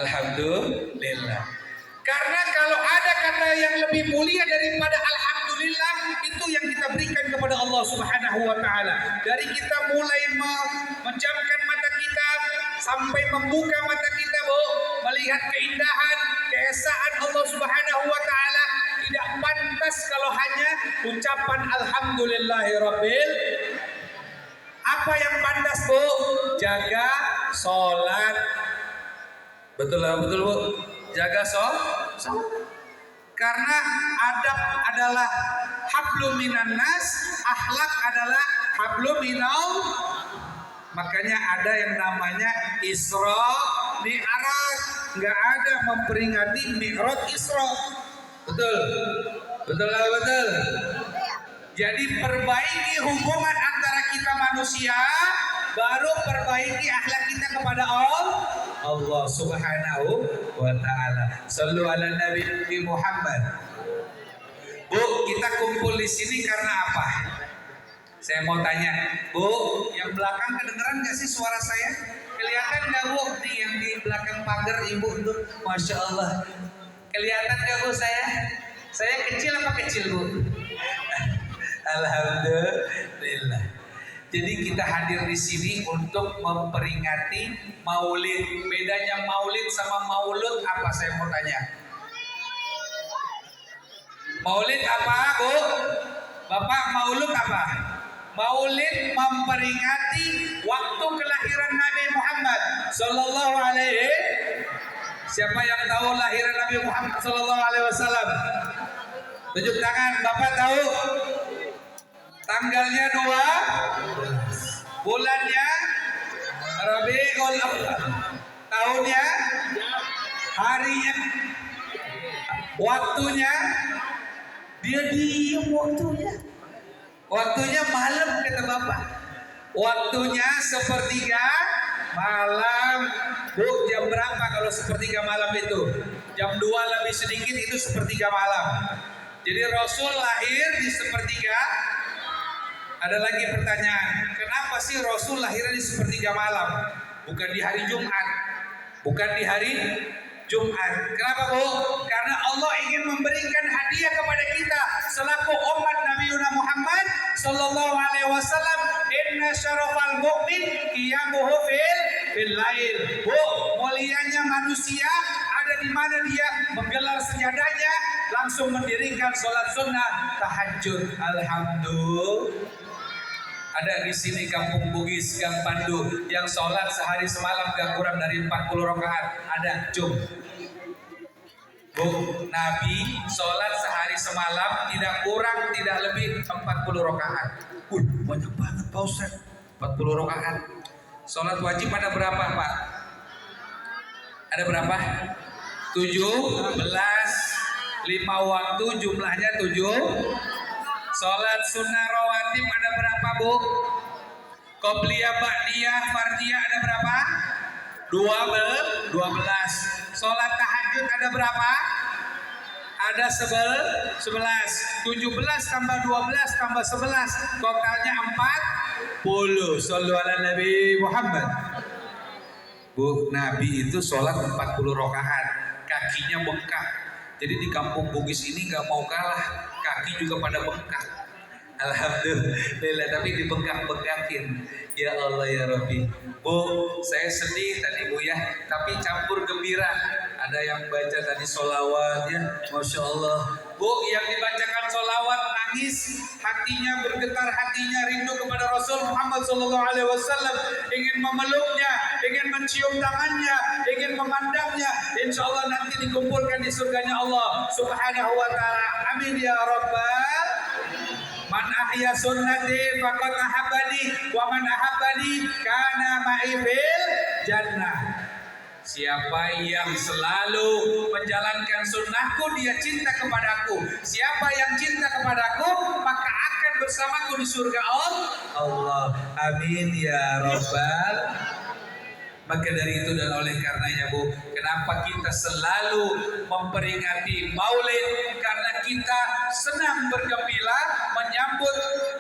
Alhamdulillah. Karena kalau ada kata yang lebih mulia daripada alhamdulillah, itu yang kita berikan kepada Allah Subhanahu wa taala. Dari kita mulai menjamkan mata kita sampai membuka mata kita, Bu, melihat keindahan, keesaan Allah Subhanahu wa taala, tidak pantas kalau hanya ucapan alhamdulillahirabbil. Apa yang pantas, Bu? Jaga sholat. Betul Bu? Jaga sholat. Karena adab adalah hablum minan nas, akhlak adalah hablum minal. Makanya ada yang namanya Isra Mi'raj. Nggak ada memperingati Mi'raj Isra. Betul. Jadi perbaiki hubungan antara kita manusia, baru perbaiki akhlak kita kepada Allah Subhanahu wa taala. Shallu ala Nabi Muhammad. Bu, kita kumpul di sini karena apa? Saya mau tanya, Bu, yang belakang kedengeran nggak sih suara saya? Kelihatan nggak, Bu? Nih yang di belakang pagar Ibu tuh, Masya Allah. Kelihatan nggak, Bu, saya? Saya kecil apa kecil, Bu? Alhamdulillah. Jadi kita hadir di sini untuk memperingati Maulid. Bedanya Maulid sama Maulud apa, saya mau tanya? Maulid apa, Bu? Bapak, Maulud apa? Maulid memperingati waktu kelahiran Nabi Muhammad Sallallahu Alaihi. Siapa yang tahu lahiran Nabi Muhammad Sallallahu Alaihi Wasallam? Tunjuk tangan. Bapak tahu? Tanggalnya 2, bulannya Rabiul Awwal, tahunnya, harinya, waktunya, dia diem waktunya malam, kata Bapak. Waktunya sepertiga malam. Bu, jam berapa kalau sepertiga malam itu? Jam 2 lebih sedikit itu sepertiga malam. Jadi Rasul lahir di sepertiga. Ada lagi pertanyaan, kenapa sih Rasul lahirnya di sepertiga malam? Bukan di hari Jumat. Kenapa, Bu? Karena Allah ingin memberikan hadiah kepada kita selaku umat Nabi Muhammad Sallallahu Alaihi Wasallam. Inna syarafal mu'min qiyamuhu fil lail. Bu, mulianya manusia ada di mana dia menggelar sejadahnya, langsung mendirikan sholat sunnah tahajud. Alhamdulillah. Ada di sini Kampung Bugis, Gang Pandu, yang sholat sehari semalam gak kurang dari 40 rakaat. Ada, cum. Bu, Nabi sholat sehari semalam tidak kurang, tidak lebih 40 rakaat. Banyak banget Pak Ustaz, 40 rakaat. Sholat wajib ada berapa, Pak? Ada berapa? 17. 5 waktu jumlahnya 7. Sholat sunnah rawatib ada berapa, Bu? Qobliyah, ba'diyah, fardiyah ada berapa? 12. Sholat tahajud ada berapa? Ada 11. 17 tambah 12 tambah 11, totalnya 40. Shallu ala Nabi Muhammad. Bu, Nabi itu sholat 40 rakaat, kakinya bengkak. Jadi di Kampung Bugis ini gak mau kalah, kaki juga pada bengkak. Alhamdulillah, tapi dibengkak-bengkakin. Ya Allah ya Rabbi. Bu, saya sedih tadi, Bu, ya, tapi campur gembira. Ada yang baca tadi sholawat, ya, Masya Allah. Bu, yang dibacakan sholawat nangis, hatinya bergetar, hatinya rindu kepada Rasul Muhammad SAW, ingin memeluknya, ingin mencium tangannya, ingin memandangnya. Insya Allah nanti dikumpulkan di surganya Allah Subhanahu wa ta'ala. Amin ya Rabbal. Man ahya sunnati faqad ahabbani wa man ahabbani kana ma'i fil jannah. Siapa yang selalu menjalankan sunnahku, dia cinta kepadaku. Siapa yang cinta kepadaku, maka akan bersamaku di surga Allah. Amin ya Rabbal. Maka dari itu dan oleh karenanya, Bu, kenapa kita selalu memperingati Maulid? Karena kita senang bergembira menyambut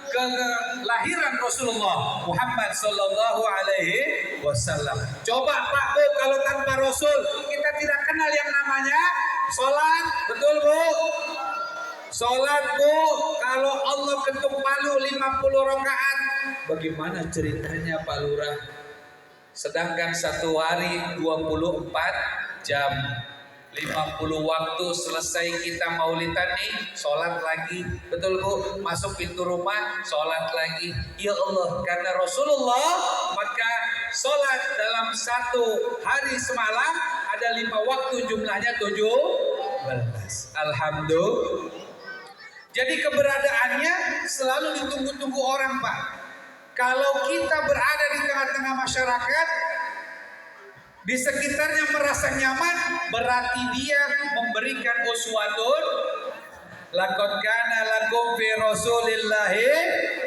kelahiran Rasulullah Muhammad Sallallahu Alaihi Wasallam. Coba Pak, Bu, kalau tanpa Rasul kita kenal yang namanya sholat, betul Bu? Sholat Bu, kalau Allah ketuk palu 50 rakaat, bagaimana ceritanya Pak Lurah? Sedangkan satu hari 24 jam, 50 waktu selesai kita maulidan nih, sholat lagi, betul Bu? Masuk pintu rumah, sholat lagi. Ya Allah, karena Rasulullah, maka sholat dalam satu hari semalam ada 5 waktu, jumlahnya 17. Alhamdulillah. Jadi keberadaannya selalu ditunggu-tunggu orang Pak. Kalau kita berada di tengah-tengah masyarakat, di sekitarnya merasa nyaman, berarti dia memberikan uswatun. Laqad kana lakum fi Rasulillahi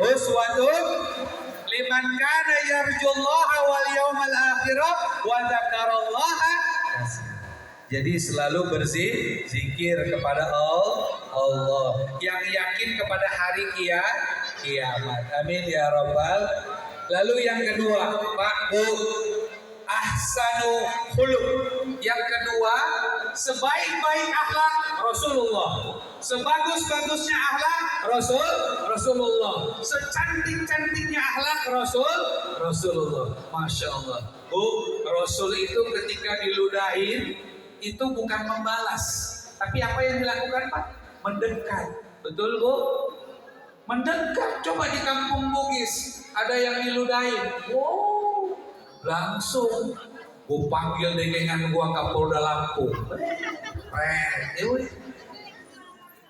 uswatun liman kana yarjullaha wal yawmal akhir wa dzakarallaha. Jadi selalu berzikir kepada Allah, yang yakin kepada hari kiamat. Amin ya Rabbal. Lalu yang kedua, Pak Bu, ahsanu khuluq. Yang kedua, sebaik-baik akhlak Rasulullah, sebagus-bagusnya akhlak Rasulullah, secantik-cantiknya akhlak Rasulullah. Masya Allah Bu, Rasul itu ketika diludahin itu bukan membalas, tapi apa yang dilakukan Pak? Mendekat. Betul Bu? Mendekat. Coba di kampung Bugis ada yang diludahin, wow, langsung gua panggil dengengan gua Kapolda Lampung.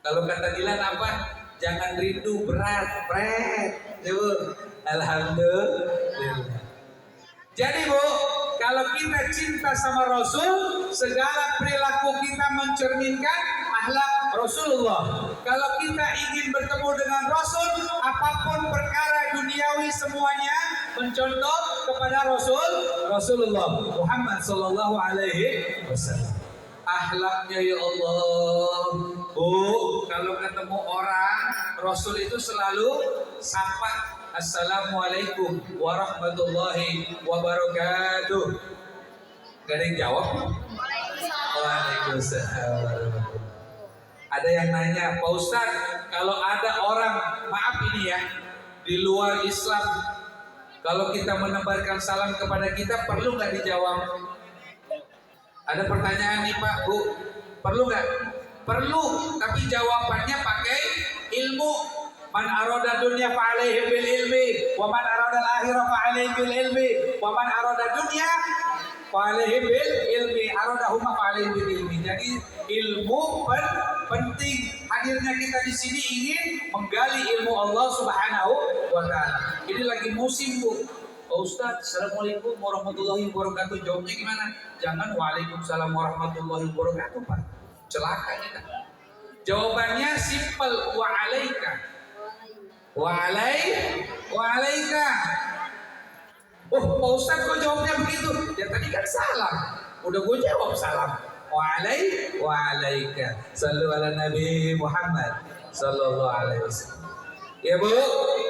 Kalau kata Dilan apa? Jangan rindu berat, Alhamdulillah. Jadi Bu, kalau kita cinta sama Rasul, segala perilaku kita mencerminkan akhlak Rasulullah. Kalau kita ingin bertemu dengan Rasul, apapun perkara duniawi semuanya mencontoh kepada Rasulullah Muhammad sallallahu alaihi wasallam. Akhlaknya ya Allah Bu, kalau ketemu orang, Rasul itu selalu sapa, Assalamualaikum warahmatullahi wabarakatuh. Gak ada yang jawab? Waalaikumsalam. Ada yang nanya, Pak Ustadz, kalau ada orang, maaf ini ya, di luar Islam, kalau kita menebarkan salam kepada kita, perlu nggak dijawab? Ada pertanyaan nih Pak, Bu, perlu nggak? Perlu, tapi jawabannya pakai ilmu. Man arada dunya fa'alaihi bil ilmi, wa man arada al-akhirah fa'alaihi bil ilmi, wa man arada dunya fa'alaihi bil ilmi, aradahuma fa'alaihi bil ilmi. Jadi ilmu penting. Hadirnya kita di sini ingin menggali ilmu Allah Subhanahu wa taala. Ini lagi musim Bu. Pak Ustadz, Assalamualaikum warahmatullahi wabarakatuh. Jawabnya gimana? Jangan waalaikumsalam warahmatullahi wabarakatuh Pak. Celaka kita. Jawabannya simpel, wa alaika. Wa'alaika. Oh Pak Ustadz kok jawabnya begitu? Ya tadi kan salam, udah gue jawab salam. Wa'alaika. Sallu ala Nabi Muhammad sallallahu alaihi wasallam. Ya Bu,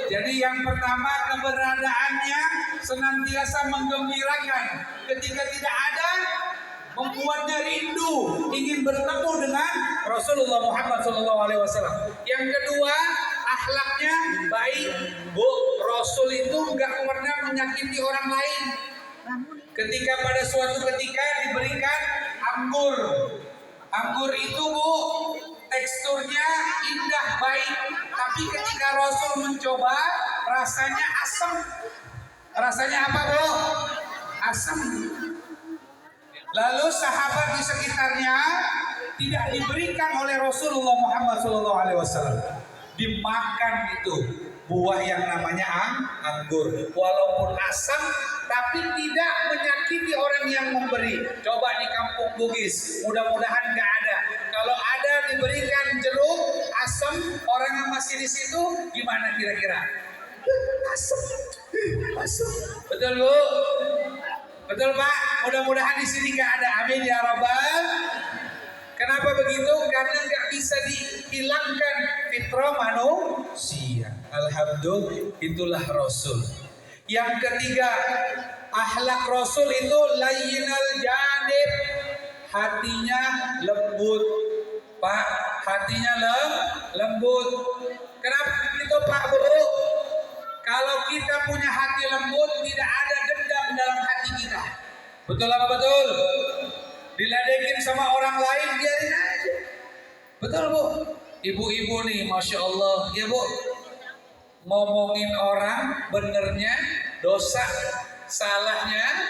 jadi yang pertama keberadaannya senantiasa menggembirakan. Ketika tidak ada, membuatnya rindu ingin bertemu dengan Rasulullah Muhammad SAW. Yang kedua, akhlaknya baik Bu. Rasul itu nggak pernah menyakiti orang lain. Ketika pada suatu ketika diberikan anggur itu Bu, teksturnya indah baik, tapi ketika Rasul mencoba rasanya asam. Rasanya apa Bu? Asam. Lalu sahabat di sekitarnya tidak diberikan oleh Rasulullah Muhammad SAW. Dimakan itu buah yang namanya anggur, walaupun asam tapi tidak menyakiti orang yang memberi. Coba di kampung Bugis, mudah-mudahan nggak ada. Kalau ada diberikan jeruk asam, orang yang masih di situ gimana kira-kira? Asam. Betul Bu? Betul Pak? Mudah-mudahan di sini nggak ada. Amin ya Rabbal. Kenapa begitu? Karena nggak bisa dihilangkan fitrah manusia. Alhamdulillah, itulah Rasul. Yang ketiga, akhlak Rasul itu layyinal janib, hatinya lembut. Pak, hatinya lembut. Kenapa begitu Pak Bu? Kalau kita punya hati lembut, tidak ada dendam dalam hati kita. Betul apa betul? Diledekin sama orang lain, biarin aja. Betul Bu? Ibu-ibu nih, Masya Allah. Ya Bu, ngomongin orang, benernya dosa, salahnya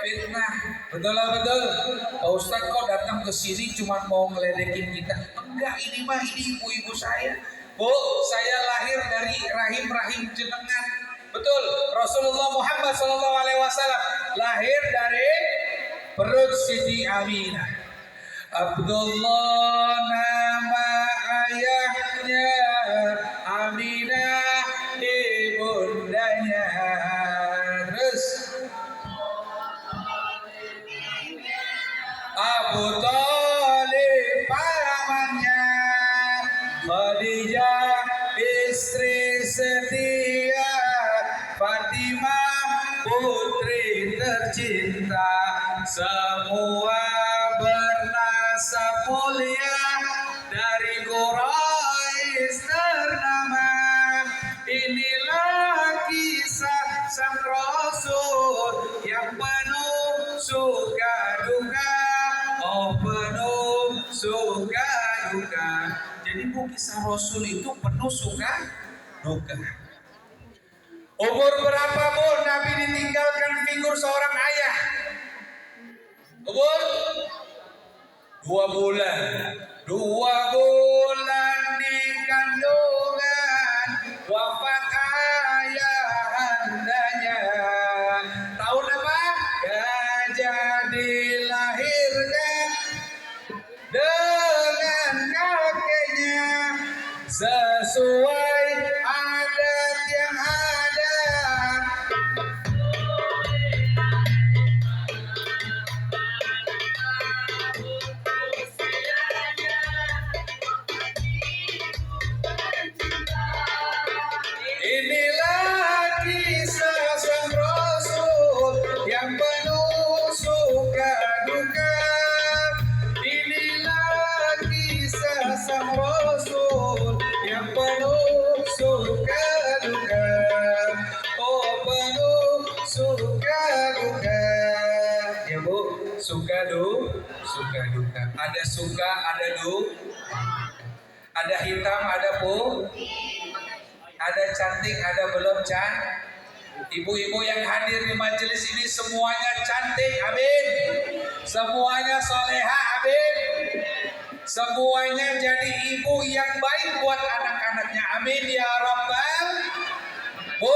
fitnah. Betul lah betul. Pak Ustadz kok datang ke sini cuma mau ngeledekin kita? Enggak, ini mah ini ibu-ibu saya. Bu, saya lahir dari rahim jenengan. Betul. Rasulullah Muhammad SAW lahir dari perut Siti Aminah. Abdullah nama ayahnya, Aminah ibundanya. Terus Abu Thalib pamannya, Khadijah istri setia, Fatimah putri tercinta, semua bernasab mulia dari Quraisy ternama. Inilah kisah sang Rasul yang penuh suka duka, penuh suka duka. Jadi Bu, kisah Rasul itu penuh suka duka. Umur berapa Bu Nabi ditinggalkan figur seorang ayah? Umur 2 bulan. 2 bulan di kandungan, wafat ayahandanya. Tahun apa? Gajah dilahirkan dengan kakeknya, sesuai adat yang ada. Inilah kisah sang Rasul yang penuh suka duka. Inilah kisah sang Rasul yang penuh suka duka. Oh, penuh suka duka. Ya Bu, suka duka. Ada suka, ada ada hitam, ada ada cantik, ada belum cantik. Ibu-ibu yang hadir di majelis ini semuanya cantik, amin. Semuanya soleha, amin. Semuanya jadi ibu yang baik buat anak-anaknya, amin ya Rabbal. Bu,